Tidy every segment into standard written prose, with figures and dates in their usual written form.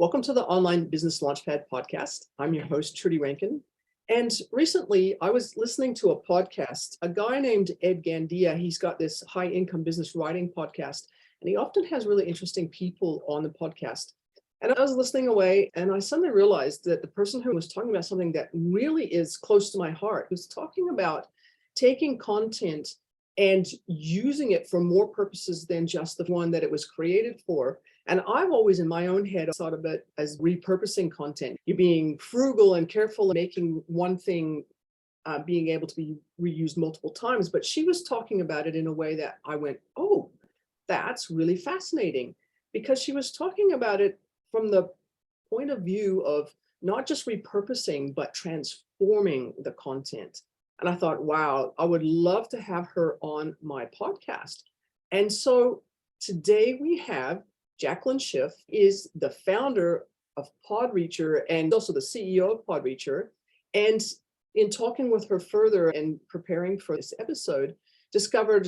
Welcome to the Online Business Launchpad podcast. I'm your host, Trudy Rankin. And recently I was listening to a podcast, a guy named Ed Gandia. He's got this high income business writing podcast, and he often has really interesting people on the podcast. And I was listening away and I suddenly realized that the person who was talking about something that really is close to my heart was talking about taking content and using it for more purposes than just the one that it was created for. And I've always in my own head thought of it as repurposing content. You're being frugal and careful in making one thing being able to be reused multiple times. But she was talking about it in a way that I went, oh, that's really fascinating, because she was talking about it from the point of view of not just repurposing, but transforming the content. And I thought, wow, I would love to have her on my podcast. And so today we have Jaclyn Schiff, is the founder of PodReacher and also the CEO of PodReacher. And in talking with her further and preparing for this episode, discovered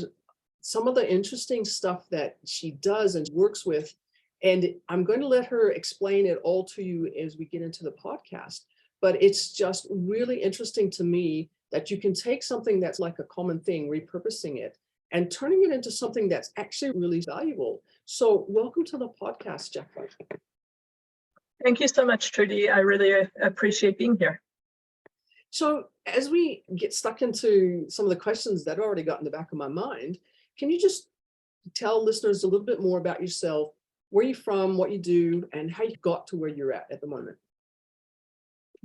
some of the interesting stuff that she does and works with. And I'm going to let her explain it all to you as we get into the podcast. But it's just really interesting to me that you can take something that's like a common thing, repurposing it, and turning it into something that's actually really valuable. So welcome to the podcast, Jaclyn. Thank you so much, Trudy. I really appreciate being here. So as we get stuck into some of the questions that already got in the back of my mind, can you just tell listeners a little bit more about yourself, where you're from, what you do, and how you got to where you're at the moment?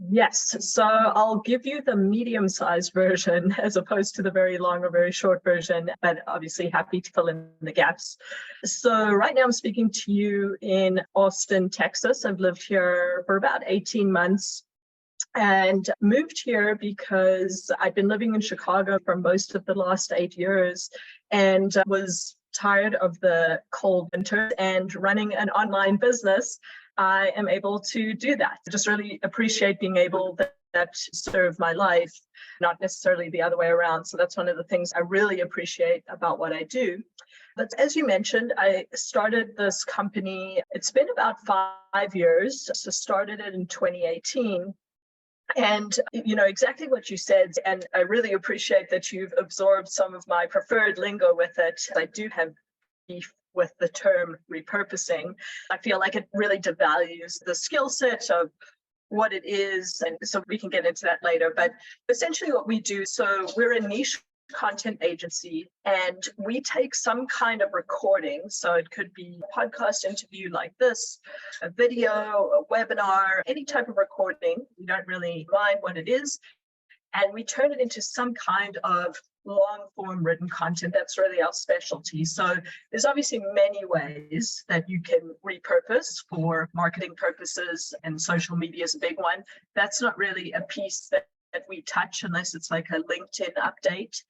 Yes, so I'll give you the medium-sized version as opposed to the very long or very short version, but obviously happy to fill in the gaps. So right now I'm speaking to you in Austin, Texas. I've lived here for about 18 months and moved here because I'd been living in Chicago for most of the last 8 years and was tired of the cold winter, and running an online business, I am able to do that. I just really appreciate being able that serve my life, not necessarily the other way around. So that's one of the things I really appreciate about what I do. But as you mentioned, I started this company. It's been about 5 years. So started it in 2018. And you know exactly what you said, and I really appreciate that you've absorbed some of my preferred lingo with it. I do have beef with the term repurposing. I feel like it really devalues the skill set of what it is, and so we can get into that later. But essentially what we do, so we're a niche content agency, and we take some kind of recording. So it could be a podcast interview like this, a video, a webinar, any type of recording. We don't really mind what it is. And we turn it into some kind of long form written content. That's really our specialty. So there's obviously many ways that you can repurpose for marketing purposes, and social media is a big one. That's not really a piece that we touch unless it's like a LinkedIn update.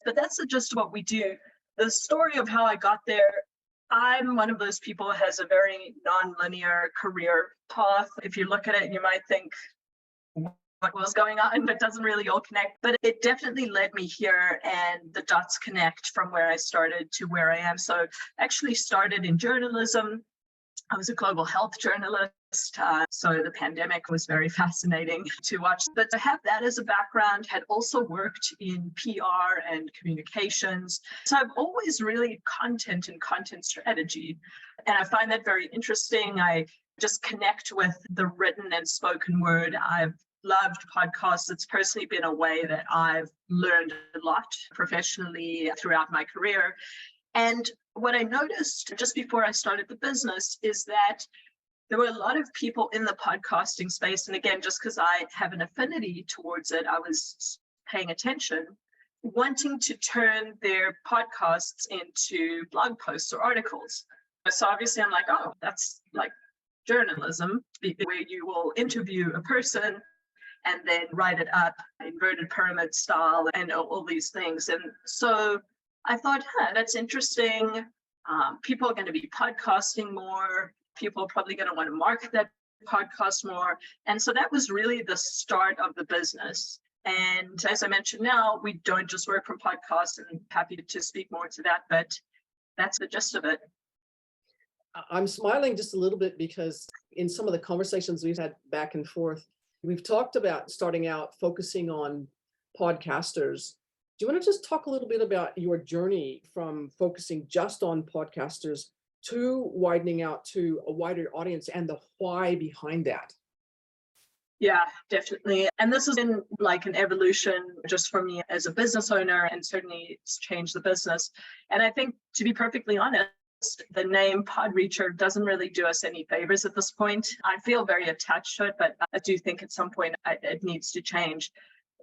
But that's just what we do. The story of how I got there, I'm one of those people who has a very non-linear career path. If you look at it, you might think, what was going on, but it doesn't really all connect. But it definitely led me here, and the dots connect from where I started to where I am. So I actually started in journalism. I was a global health journalist. So the pandemic was very fascinating to watch. But to have that as a background, had also worked in PR and communications. So I've always really content and content strategy. And I find that very interesting. I just connect with the written and spoken word. I've loved podcasts. It's personally been a way that I've learned a lot professionally throughout my career. And what I noticed just before I started the business is that there were a lot of people in the podcasting space. And again, just because I have an affinity towards it, I was paying attention, wanting to turn their podcasts into blog posts or articles. So obviously I'm like, oh, that's like journalism, where you will interview a person and then write it up, inverted pyramid style, and all these things. And so I thought, that's interesting. People are going to be podcasting more. People are probably going to want to market that podcast more. And so that was really the start of the business. And as I mentioned now, we don't just work from podcasts, and I'm happy to speak more to that, but that's the gist of it. I'm smiling just a little bit because in some of the conversations we've had back and forth, we've talked about starting out focusing on podcasters. Do you want to just talk a little bit about your journey from focusing just on podcasters to widening out to a wider audience and the why behind that? Yeah, definitely. And this has been like an evolution just for me as a business owner, and certainly it's changed the business. And I think, to be perfectly honest, the name PodReacher doesn't really do us any favors at this point. I feel very attached to it, but I do think at some point it needs to change.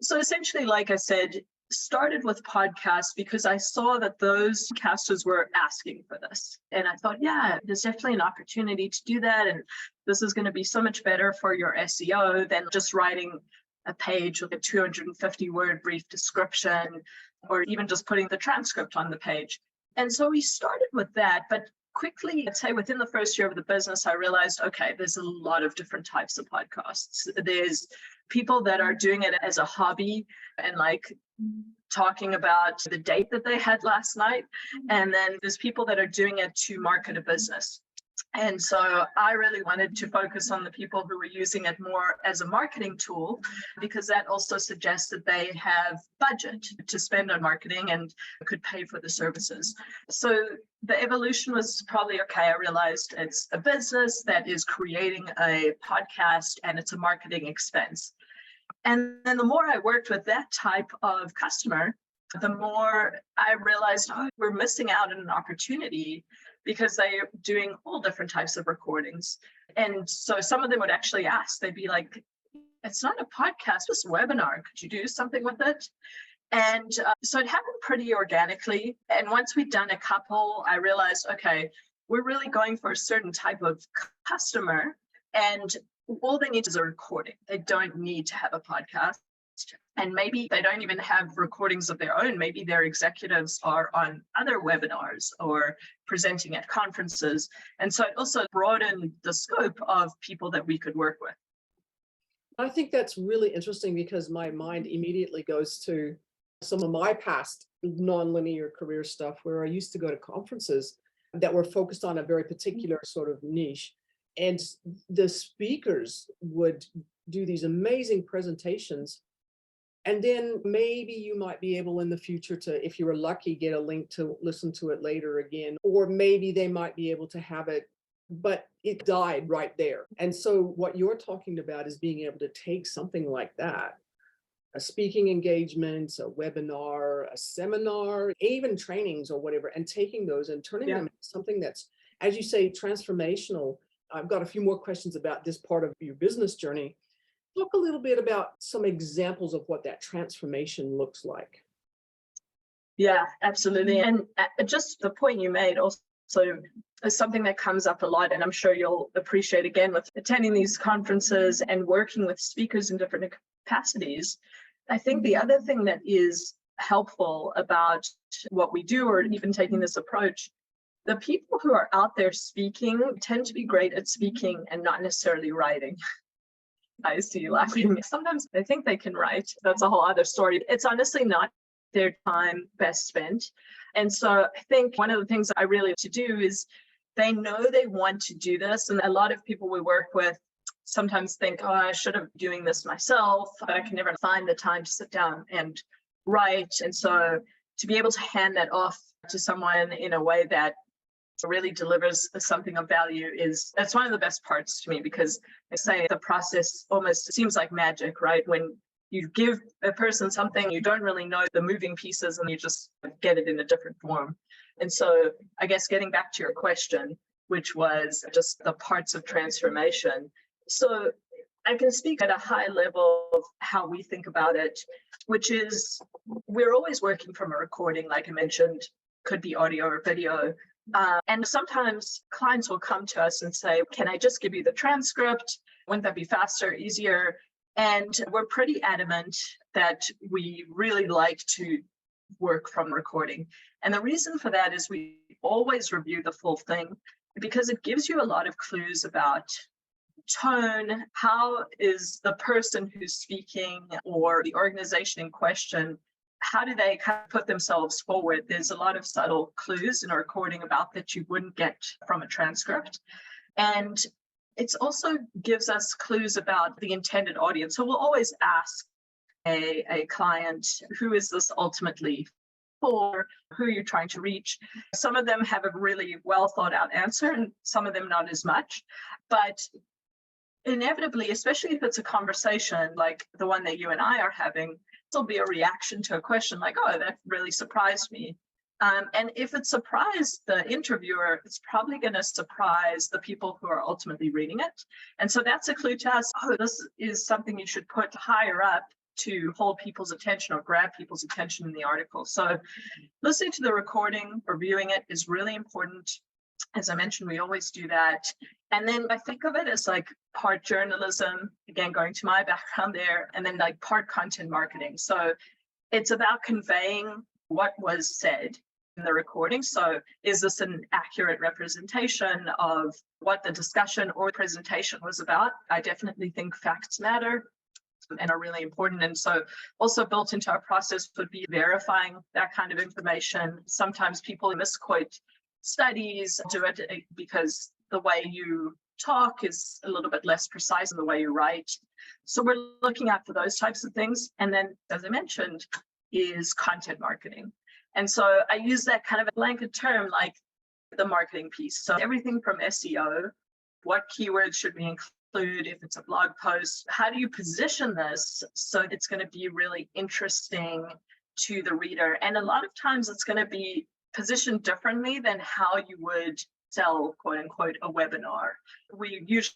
So essentially, like I said, started with podcasts because I saw that those casters were asking for this. And I thought, yeah, there's definitely an opportunity to do that. And this is going to be so much better for your SEO than just writing a page with a 250 word brief description, or even just putting the transcript on the page. And so we started with that, but quickly, I'd say within the first year of the business, I realized, okay, there's a lot of different types of podcasts. There's people that are doing it as a hobby and like talking about the date that they had last night. And then there's people that are doing it to market a business. And so I really wanted to focus on the people who were using it more as a marketing tool, because that also suggests that they have budget to spend on marketing and could pay for the services. So the evolution was probably, okay, I realized it's a business that is creating a podcast and it's a marketing expense. And then the more I worked with that type of customer, the more I realized, oh, we're missing out on an opportunity because they're doing all different types of recordings. And so some of them would actually ask, they'd be like, it's not a podcast, it's a webinar. Could you do something with it? And so it happened pretty organically. And once we'd done a couple, I realized, okay, we're really going for a certain type of customer, and all they need is a recording. They don't need to have a podcast. And maybe they don't even have recordings of their own. Maybe their executives are on other webinars or presenting at conferences. And so it also broadened the scope of people that we could work with. I think that's really interesting because my mind immediately goes to some of my past nonlinear career stuff where I used to go to conferences that were focused on a very particular sort of niche. And the speakers would do these amazing presentations. And then maybe you might be able in the future to, if you were lucky, get a link to listen to it later again, or maybe they might be able to have it, but it died right there. And so what you're talking about is being able to take something like that, a speaking engagement, a webinar, a seminar, even trainings or whatever, and taking those and turning them into something that's, as you say, transformational. I've got a few more questions about this part of your business journey. Talk a little bit about some examples of what that transformation looks like. Yeah, absolutely. And just the point you made also is something that comes up a lot, and I'm sure you'll appreciate again with attending these conferences and working with speakers in different capacities. I think the other thing that is helpful about what we do, or even taking this approach, the people who are out there speaking tend to be great at speaking and not necessarily writing. I see you laughing. Sometimes they think they can write. That's a whole other story. It's honestly not their time best spent. And so I think one of the things I really like to do is they know they want to do this. And a lot of people we work with sometimes think, oh, I should have doing this myself, but I can never find the time to sit down and write. And so to be able to hand that off to someone in a way that really delivers something of value that's one of the best parts to me, because I say the process almost seems like magic, right? When you give a person something, you don't really know the moving pieces and you just get it in a different form. And so I guess getting back to your question, which was just the parts of transformation. So I can speak at a high level of how we think about it, which is we're always working from a recording, like I mentioned, could be audio or video. And sometimes clients will come to us and say, can I just give you the transcript? Wouldn't that be faster, easier? And we're pretty adamant that we really like to work from recording. And the reason for that is we always review the full thing because it gives you a lot of clues about tone. How is the person who's speaking or the organization in question how do they kind of put themselves forward? There's a lot of subtle clues in a recording about that you wouldn't get from a transcript. And it also gives us clues about the intended audience. So we'll always ask a client, who is this ultimately for? Who are you trying to reach? Some of them have a really well thought out answer and some of them not as much. But inevitably, especially if it's a conversation like the one that you and I are having, there'll be a reaction to a question like, oh, that really surprised me. And if it surprised the interviewer, it's probably going to surprise the people who are ultimately reading it. And so that's a clue to us, oh, this is something you should put higher up to hold people's attention or grab people's attention in the article. So listening to the recording, reviewing it is really important. As I mentioned, we always do that. And then I think of it as like part journalism, again, going to my background there, and then like part content marketing. So it's about conveying what was said in the recording. So is this an accurate representation of what the discussion or presentation was about? I definitely think facts matter and are really important. And so also built into our process would be verifying that kind of information. Sometimes people misquote studies, do it because the way you talk is a little bit less precise than the way you write. So we're looking out for those types of things. And then, as I mentioned, is content marketing. And so I use that kind of a blanket term like the marketing piece. So everything from SEO, what keywords should we include if it's a blog post? How do you position this so it's going to be really interesting to the reader? And a lot of times it's going to be positioned differently than how you would sell, quote unquote, a webinar. We usually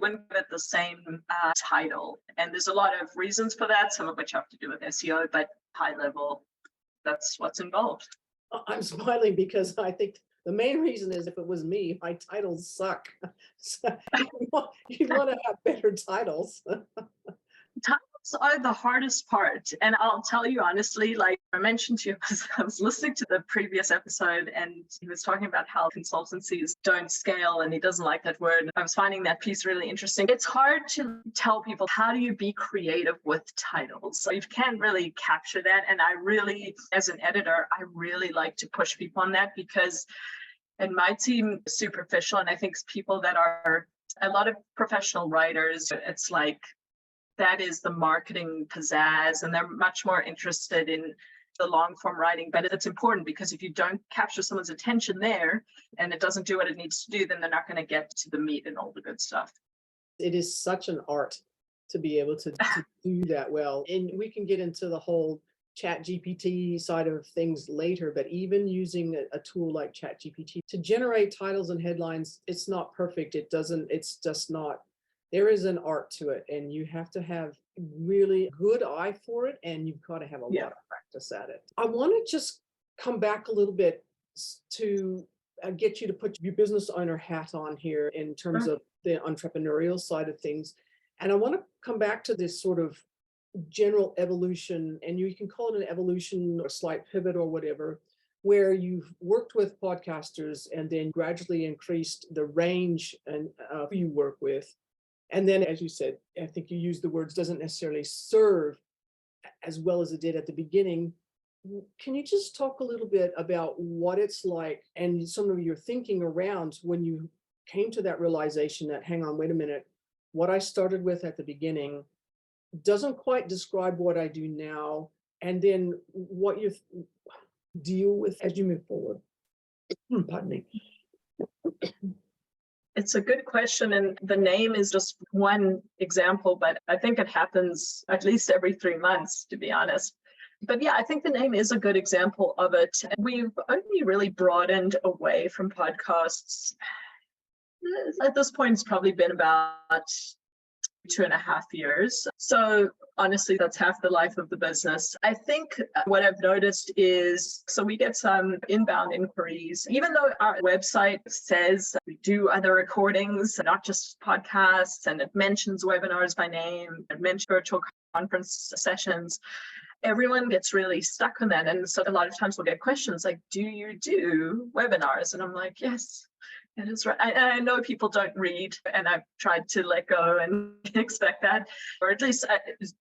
wouldn't give it the same title. And there's a lot of reasons for that, some of which have to do with SEO, but high level, that's what's involved. I'm smiling because I think the main reason is if it was me, my titles suck. So you'd want to have better titles. Titles are the hardest part. And I'll tell you honestly, like I mentioned to you, I was listening to the previous episode and he was talking about how consultancies don't scale and he doesn't like that word. I was finding that piece really interesting. It's hard to tell people, how do you be creative with titles? So you can't really capture that. And I really, as an editor, I really like to push people on that because it might seem superficial. And I think people that are a lot of professional writers, it's like, that is the marketing pizzazz, and they're much more interested in the long form writing. But it's important because if you don't capture someone's attention there and it doesn't do what it needs to do, then they're not going to get to the meat and all the good stuff. It is such an art to be able to do that well. And we can get into the whole Chat GPT side of things later, but even using a tool like Chat GPT to generate titles and headlines, it's not perfect. It's just not. There is an art to it, and you have to have really good eye for it, and you've got to have a lot of practice at it. I want to just come back a little bit to get you to put your business owner hat on here in terms of the entrepreneurial side of things. And I want to come back to this sort of general evolution, and you can call it an evolution or slight pivot or whatever, where you've worked with podcasters and then gradually increased the range and who you work with. And then, as you said, I think you used the words doesn't necessarily serve as well as it did at the beginning. Can you just talk a little bit about what it's like and some of your thinking around when you came to that realization that, hang on, wait a minute, what I started with at the beginning doesn't quite describe what I do now, and then what you deal with as you move forward? Pardon me. It's a good question, and the name is just one example, but I think it happens at least every 3 months, to be honest. But yeah, I think the name is a good example of it. And we've only really broadened away from podcasts. At this point, it's probably been about 2.5 years. So honestly, that's half the life of the business. I think what I've noticed is, so we get some inbound inquiries, even though our website says we do other recordings, not just podcasts, and it mentions webinars by name, it mentions virtual conference sessions. Everyone gets really stuck on that. And so a lot of times we'll get questions like, do you do webinars? And I'm like, yes. It is right. I know people don't read, and I've tried to let go and expect that, or at least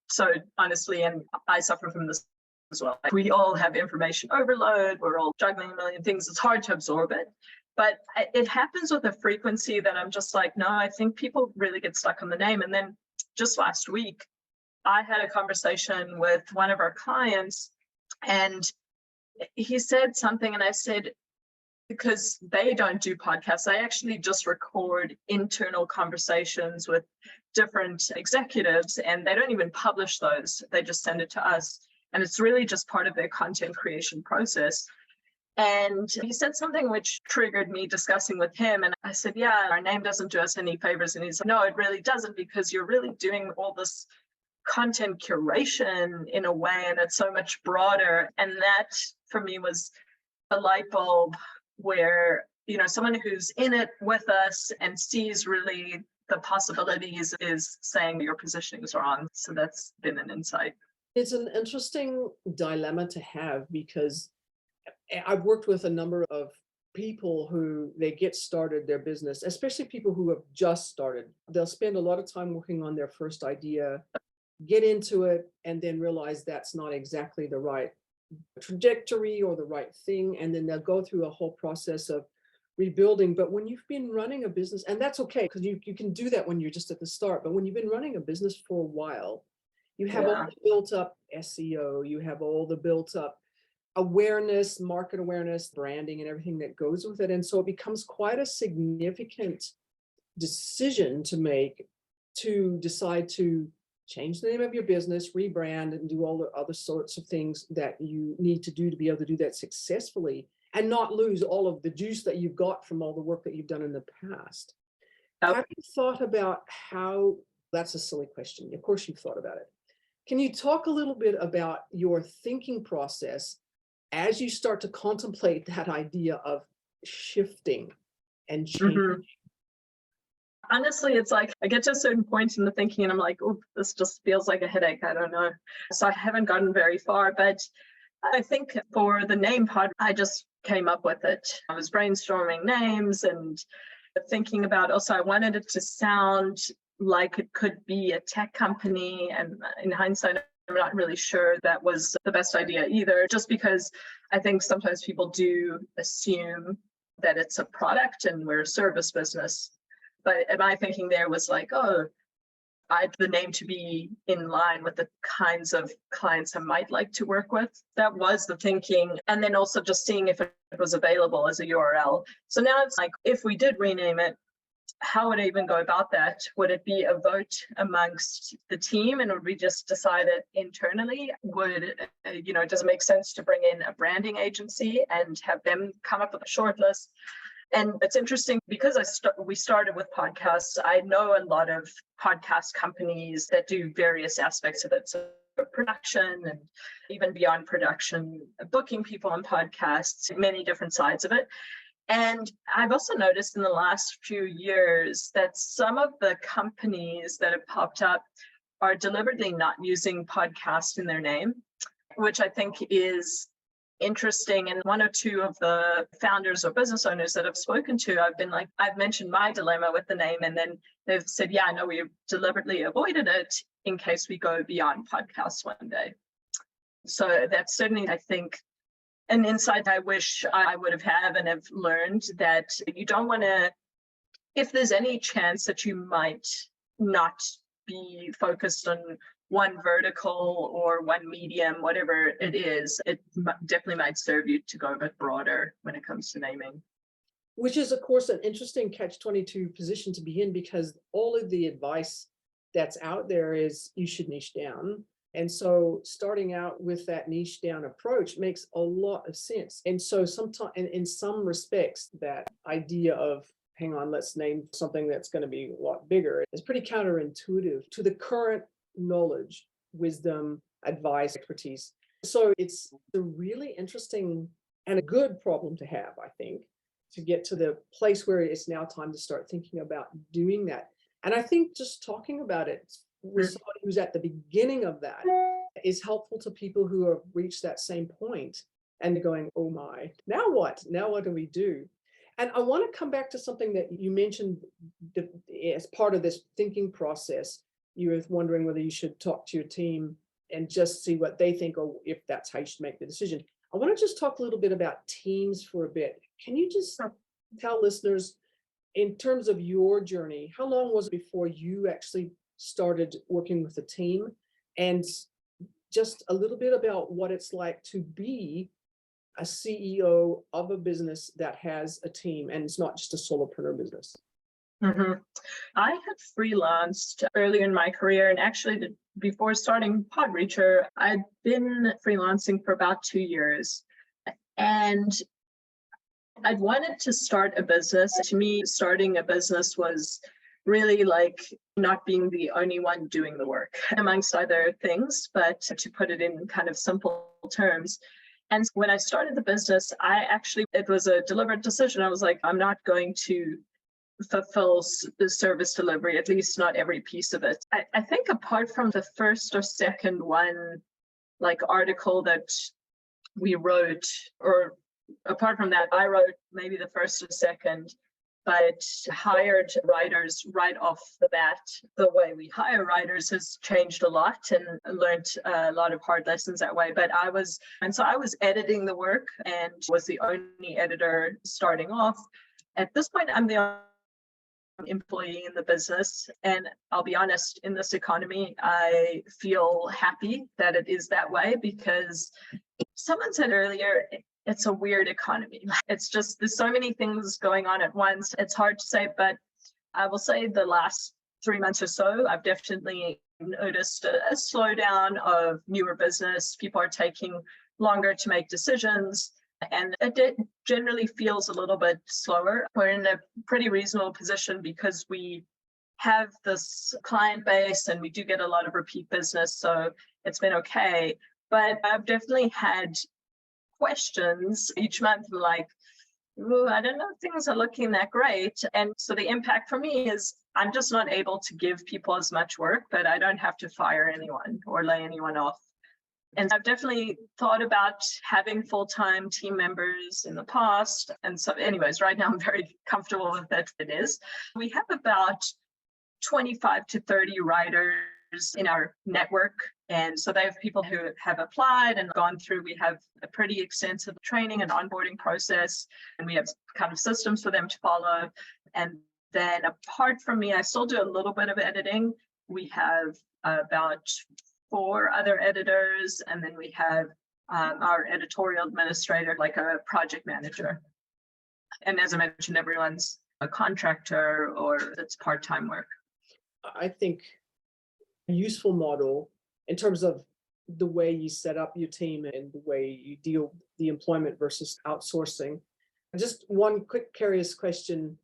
so honestly, and I suffer from this as well. Like, we all have information overload. We're all juggling a million things. It's hard to absorb it. But it happens with a frequency that I'm just like, no, I think people really get stuck on the name. And then just last week, I had a conversation with one of our clients, and he said something, and I said, because they don't do podcasts, I actually just record internal conversations with different executives, and they don't even publish those. They just send it to us. And it's really just part of their content creation process. And he said something which triggered me discussing with him. And I said, yeah, our name doesn't do us any favors. And he's like, no, it really doesn't, because you're really doing all this content curation in a way, and it's so much broader. And that for me was a light bulb where, someone who's in it with us and sees really the possibilities is saying your positioning is wrong. So that's been an insight. It's an interesting dilemma to have, because I've worked with a number of people who they get started their business, especially people who have just started. They'll spend a lot of time working on their first idea, get into it, and then realize that's not exactly the right trajectory or the right thing. And then they'll go through a whole process of rebuilding. But when you've been running a business, and that's okay, because you can do that when you're just at the start, but when you've been running a business for a while, you have all the built up SEO, you have all the built up awareness, market awareness, branding, and everything that goes with it. And so it becomes quite a significant decision to make, to decide to change the name of your business, rebrand, and do all the other sorts of things that you need to do to be able to do that successfully, and not lose all of the juice that you've got from all the work that you've done in the past. Have you thought about how, that's a silly question, of course you've thought about it. Can you talk a little bit about your thinking process as you start to contemplate that idea of shifting and changing? Honestly, it's like I get to a certain point in the thinking and I'm like, oh, this just feels like a headache. I don't know. So I haven't gotten very far, but I think for the name pod, I just came up with it. I was brainstorming names and thinking about, also I wanted it to sound like it could be a tech company. And in hindsight, I'm not really sure that was the best idea either, just because I think sometimes people do assume that it's a product and we're a service business. But my thinking there was like, oh, I'd the name to be in line with the kinds of clients I might like to work with. That was the thinking. And then also just seeing if it was available as a URL. So now it's like, if we did rename it, how would I even go about that? Would it be a vote amongst the team, and would we just decide it internally? Would, does it make sense to bring in a branding agency and have them come up with a short list? And it's interesting because we started with podcasts. I know a lot of podcast companies that do various aspects of it. So production and even beyond production, booking people on podcasts, many different sides of it. And I've also noticed in the last few years that some of the companies that have popped up are deliberately not using podcast in their name, which I think is interesting. And one or two of the founders or business owners that I've spoken to, I've mentioned my dilemma with the name, and then they've said, yeah, no, we deliberately avoided it in case we go beyond podcasts one day. So that's certainly, I think, an insight I wish I would have had and have learned, that you don't want to, if there's any chance that you might not be focused on one vertical or one medium, whatever it is, it definitely might serve you to go a bit broader when it comes to naming. Which is, of course, an interesting catch-22 position to be in, because all of the advice that's out there is you should niche down. And so starting out with that niche down approach makes a lot of sense. And so sometimes, in some respects, that idea of, hang on, let's name something that's going to be a lot bigger, is pretty counterintuitive to the current knowledge, wisdom, advice, expertise. So it's a really interesting and a good problem to have, I think, to get to the place where it's now time to start thinking about doing that. And I think just talking about it with somebody who's at the beginning of that is helpful to people who have reached that same point and going, oh my, now what? Now what do we do? And I want to come back to something that you mentioned as part of this thinking process. You were wondering whether you should talk to your team and just see what they think, or if that's how you should make the decision. I want to just talk a little bit about teams for a bit. Can you just tell listeners, in terms of your journey, how long was it before you actually started working with a team? And just a little bit about what it's like to be a CEO of a business that has a team, and it's not just a solopreneur business. I had freelanced earlier in my career, and actually before starting PodReacher, I'd been freelancing for about 2 years. And I'd wanted to start a business. To me, starting a business was really like not being the only one doing the work, amongst other things, but to put it in kind of simple terms. And when I started the business, it was a deliberate decision. I was like, I'm not going to fulfill the service delivery, at least not every piece of it. I think apart from the first or second one, like article that we wrote, or apart from that, I wrote maybe the first or second, but hired writers right off the bat. The way we hire writers has changed a lot, and learned a lot of hard lessons that way. But I was editing the work and was the only editor starting off. At this point, I'm the employee in the business, and I'll be honest, in this economy, I feel happy that it is that way, because someone said earlier, it's a weird economy. It's just, there's so many things going on at once. It's hard to say, but I will say the last 3 months or so, I've definitely noticed a slowdown of newer business. People are taking longer to make decisions, and it generally feels a little bit slower. We're in a pretty reasonable position because we have this client base and we do get a lot of repeat business, so it's been okay. But I've definitely had questions each month, like, I don't know if things are looking that great. And so the impact for me is I'm just not able to give people as much work, but I don't have to fire anyone or lay anyone off. And I've definitely thought about having full-time team members in the past. And so anyways, right now I'm very comfortable with that. It is. We have about 25 to 30 writers in our network. And so they have people who have applied and gone through. We have a pretty extensive training and onboarding process, and we have kind of systems for them to follow. And then apart from me, I still do a little bit of editing. We have about 4 other editors, and then we have our editorial administrator, like a project manager. And as I mentioned, everyone's a contractor or it's part-time work. I think a useful model in terms of the way you set up your team and the way you deal with the employment versus outsourcing. Just one quick curious question.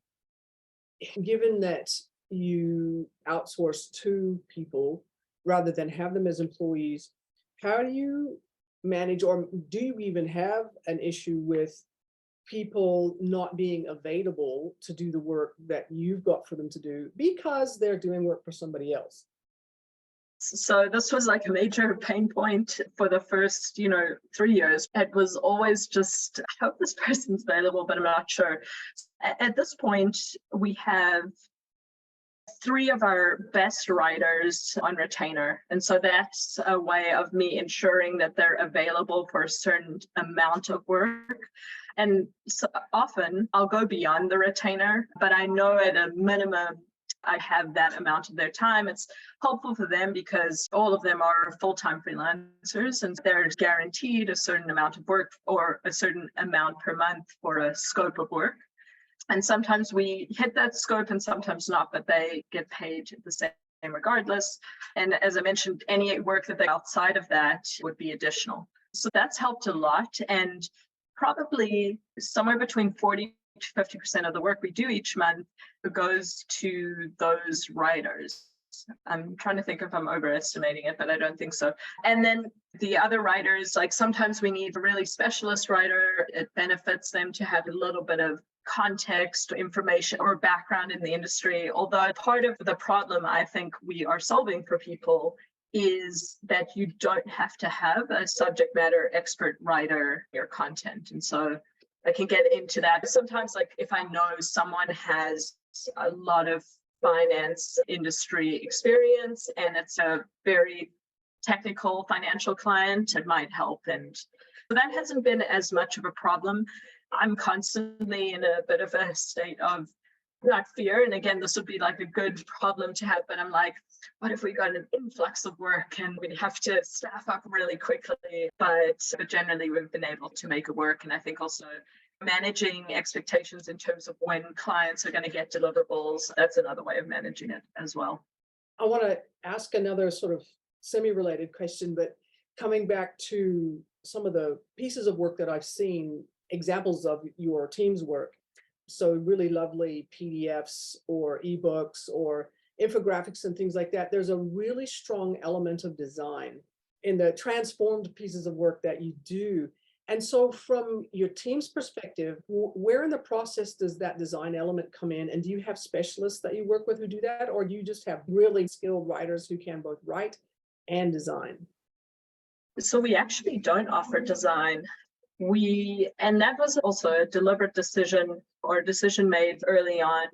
Given that you outsource to people rather than have them as employees, how do you manage, or do you even have an issue with people not being available to do the work that you've got for them to do because they're doing work for somebody else? So this was like a major pain point for the first, 3 years. It was always just, I hope this person's available, but I'm not sure. At this point, we have 3 of our best writers on retainer. And so that's a way of me ensuring that they're available for a certain amount of work. And so often I'll go beyond the retainer, but I know at a minimum, I have that amount of their time. It's helpful for them because all of them are full-time freelancers, and they're guaranteed a certain amount of work or a certain amount per month for a scope of work. And sometimes we hit that scope and sometimes not, but they get paid the same regardless. And as I mentioned, any work that they outside of that would be additional. So that's helped a lot. And probably somewhere between 40 to 50% of the work we do each month goes to those writers. I'm trying to think if I'm overestimating it, but I don't think so. And then the other writers, like sometimes we need a really specialist writer. It benefits them to have a little bit of context, information, or background in the industry. Although part of the problem I think we are solving for people is that you don't have to have a subject matter expert writer your content. And so I can get into that. Sometimes, like if I know someone has a lot of finance industry experience and it's a very technical financial client, it might help. And so that hasn't been as much of a problem. I'm constantly in a bit of a state of not fear. And again, this would be like a good problem to have, but I'm like, what if we got an influx of work and we'd have to staff up really quickly? But generally, we've been able to make it work. And I think also managing expectations in terms of when clients are going to get deliverables, that's another way of managing it as well. I want to ask another sort of semi-related question, but coming back to some of the pieces of work that I've seen, examples of your team's work. So really lovely PDFs or ebooks or infographics and things like that. There's a really strong element of design in the transformed pieces of work that you do. And so from your team's perspective, where in the process does that design element come in? And do you have specialists that you work with who do that? Or do you just have really skilled writers who can both write and design? So we actually don't offer design. And that was also a deliberate decision or decision made early on.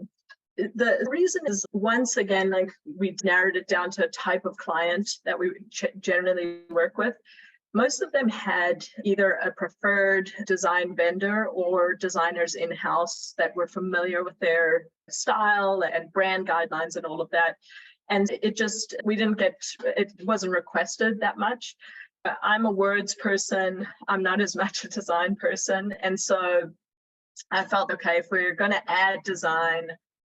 The reason is, once again, like we narrowed it down to a type of client that we generally work with. Most of them had either a preferred design vendor or designers in-house that were familiar with their style and brand guidelines and all of that. And it wasn't requested that much. I'm a words person. I'm not as much a design person. And so I felt, okay, if we're going to add design,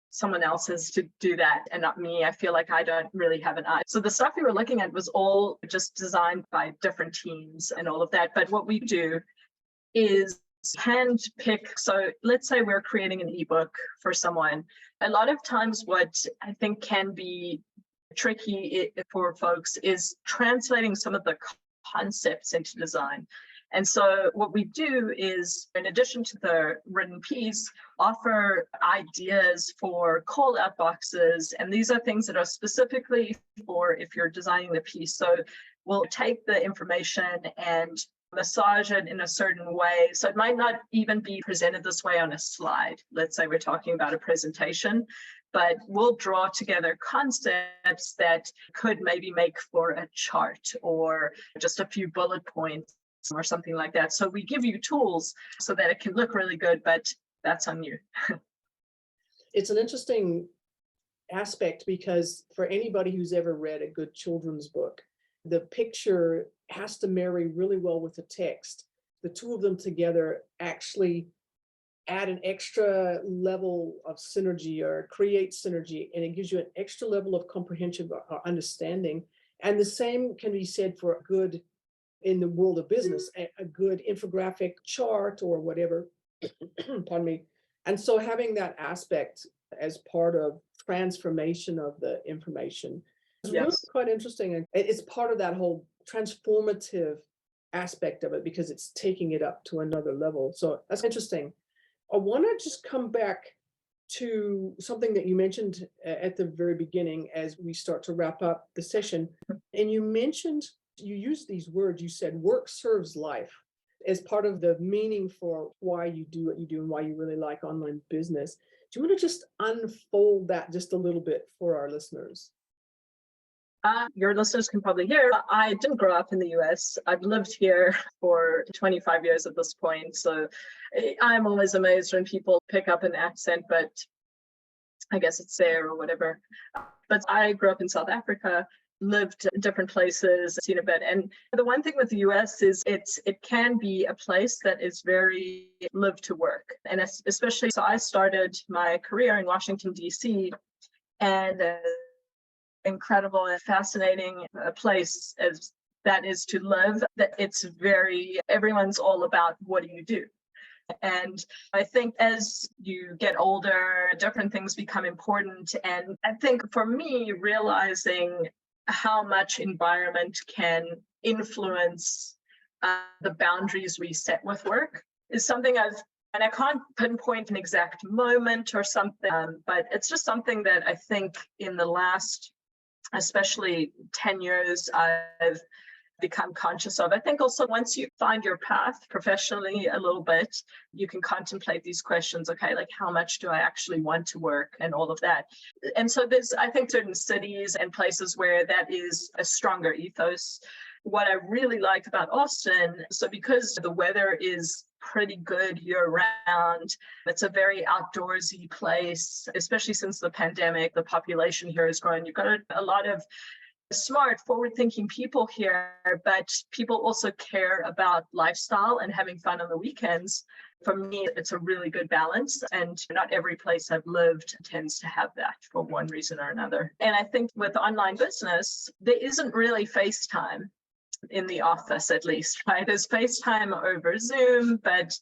someone else has to do that and not me. I feel like I don't really have an eye. So the stuff we were looking at was all just designed by different teams and all of that. But what we do is hand pick. So let's say we're creating an ebook for someone. A lot of times what I think can be tricky for folks is translating some of the concepts into design. And so what we do is, in addition to the written piece, offer ideas for call out boxes. And these are things that are specifically for if you're designing the piece. So we'll take the information and massage it in a certain way. So it might not even be presented this way on a slide. Let's say we're talking about a presentation, but we'll draw together concepts that could maybe make for a chart or just a few bullet points or something like that. So we give you tools so that it can look really good, but that's on you. It's an interesting aspect because for anybody who's ever read a good children's book, the picture has to marry really well with the text. The two of them together actually add an extra level of synergy or create synergy, and it gives you an extra level of comprehension or understanding. And the same can be said for a good, in the world of business, a good infographic chart or whatever, pardon me. And so having that aspect as part of transformation of the information is really quite interesting. And it's part of that whole transformative aspect of it because it's taking it up to another level. So that's interesting. I want to just come back to something that you mentioned at the very beginning as we start to wrap up the session. And you mentioned, you used these words, you said work serves life as part of the meaning for why you do what you do and why you really like online business. Do you want to just unfold that just a little bit for our listeners? Your listeners can probably hear, I didn't grow up in the US. I've lived here for 25 years at this point. So I'm always amazed when people pick up an accent, but I guess it's there or whatever. But I grew up in South Africa, lived in different places, seen a bit. And the one thing with the US is it can be a place that is very live to work. And especially, so I started my career in Washington, DC, and incredible and fascinating place as that is to live, that it's very, everyone's all about what do you do? And I think as you get older, different things become important. And I think for me, realizing how much environment can influence the boundaries we set with work is something and I can't pinpoint an exact moment or something, but it's just something that I think in the last, especially 10 years, I've become conscious of. I think also once you find your path professionally a little bit, you can contemplate these questions. Okay, like how much do I actually want to work and all of that. And so there's, I think, certain cities and places where that is a stronger ethos. What I really like about Austin, so because the weather is pretty good year round, it's a very outdoorsy place, especially since the pandemic, the population here has grown. You've got a lot of smart, forward-thinking people here, but people also care about lifestyle and having fun on the weekends. For me, it's a really good balance, and not every place I've lived tends to have that for one reason or another. And I think with online business, there isn't really FaceTime in the office, at least, right? There's FaceTime over Zoom, but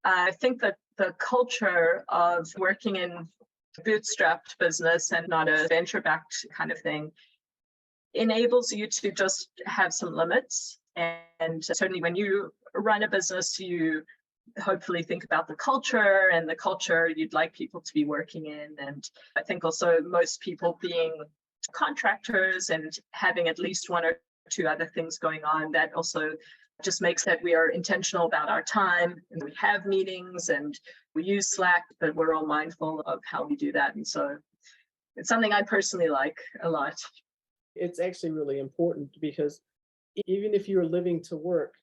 I think that the culture of working in bootstrapped business and not a venture-backed kind of thing enables you to just have some limits. And certainly when you run a business, you hopefully think about the culture and the culture you'd like people to be working in. And I think also most people being contractors and having at least one or two other things going on, that also just makes that we are intentional about our time, and we have meetings and we use Slack, but we're all mindful of how we do that. And so it's something I personally like a lot. It's actually really important because even if you're living to work,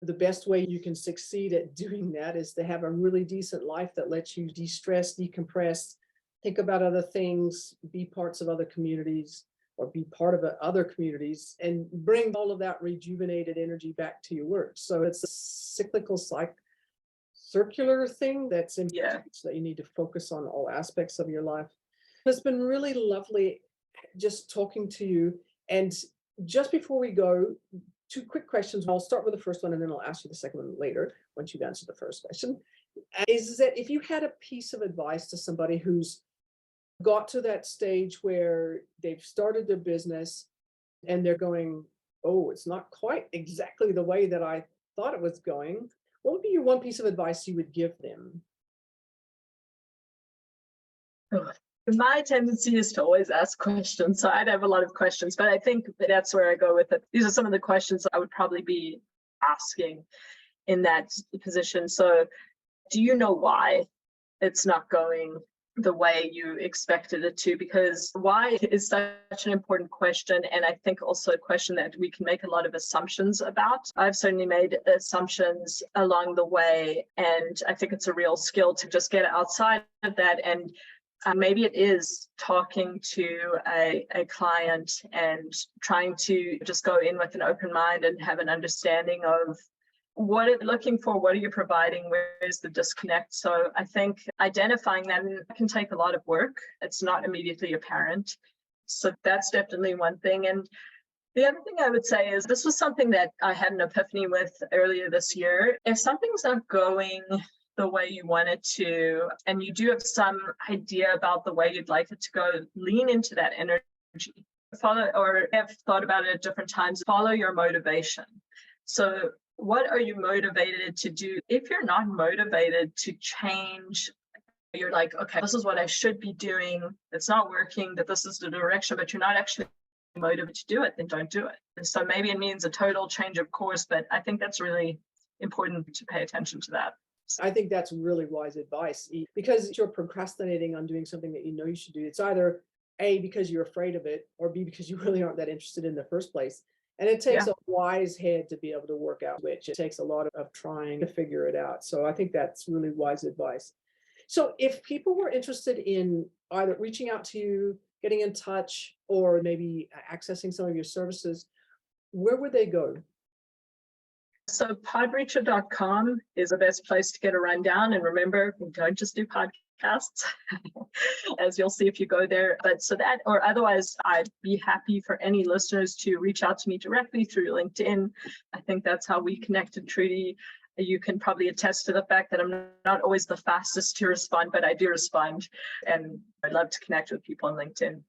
the best way you can succeed at doing that is to have a really decent life that lets you de-stress, decompress, think about other things, be parts of other communities, or be part of other communities, and bring all of that rejuvenated energy back to your work. So it's a cyclical, circular thing that's important, so that you need to focus on all aspects of your life. It's been really lovely just talking to you. And just before we go, two quick questions. I'll start with the first one, and then I'll ask you the second one later, once you've answered the first question. Is that if you had a piece of advice to somebody who's got to that stage where they've started their business and they're going, oh, it's not quite exactly the way that I thought it was going, what would be your one piece of advice you would give them? My tendency is to always ask questions. So I'd have a lot of questions, but I think that's where I go with it. These are some of the questions I would probably be asking in that position. So do you know why it's not going the way you expected it to? Because why is such an important question, and I think also a question that we can make a lot of assumptions about. I've certainly made assumptions along the way, and I think it's a real skill to just get outside of that. And maybe it is talking to a client and trying to just go in with an open mind and have an understanding of what are you looking for, what are you providing, where's the disconnect. So I think identifying that can take a lot of work. It's not immediately apparent. So that's definitely one thing. And the other thing I would say is this was something that I had an epiphany with earlier this year. If something's not going the way you want it to, and you do have some idea about the way you'd like it to go, lean into that energy. Follow, or have thought about it at different times, follow your motivation. So what are you motivated to do? If you're not motivated to change, you're like, okay, this is what I should be doing. It's not working, that this is the direction, but you're not actually motivated to do it, then don't do it. And so maybe it means a total change of course, but I think that's really important to pay attention to that. I think that's really wise advice, because you're procrastinating on doing something that you know you should do. It's either A, because you're afraid of it, or B, because you really aren't that interested in the first place. And it takes a wise head to be able to work out which. It takes a lot of trying to figure it out. So I think that's really wise advice. So if people were interested in either reaching out to you, getting in touch, or maybe accessing some of your services, where would they go? So PodReacher.com is the best place to get a rundown. And remember, we don't just do podcasts, as you'll see if you go there. But so that, or otherwise, I'd be happy for any listeners to reach out to me directly through LinkedIn. I think that's how we connected, Trudy. You can probably attest to the fact that I'm not always the fastest to respond, but I do respond. And I'd love to connect with people on LinkedIn.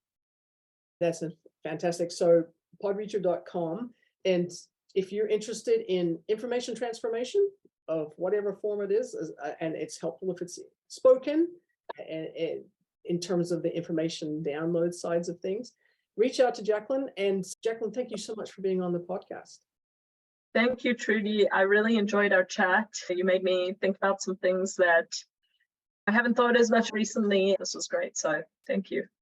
That's fantastic. So PodReacher.com. And if you're interested in information transformation of whatever form it is, and it's helpful if it's spoken, and in terms of the information download sides of things, reach out to Jaclyn. And Jaclyn, thank you so much for being on the podcast. Thank you, Trudy. I really enjoyed our chat. You made me think about some things that I haven't thought as much recently. This was great. So thank you.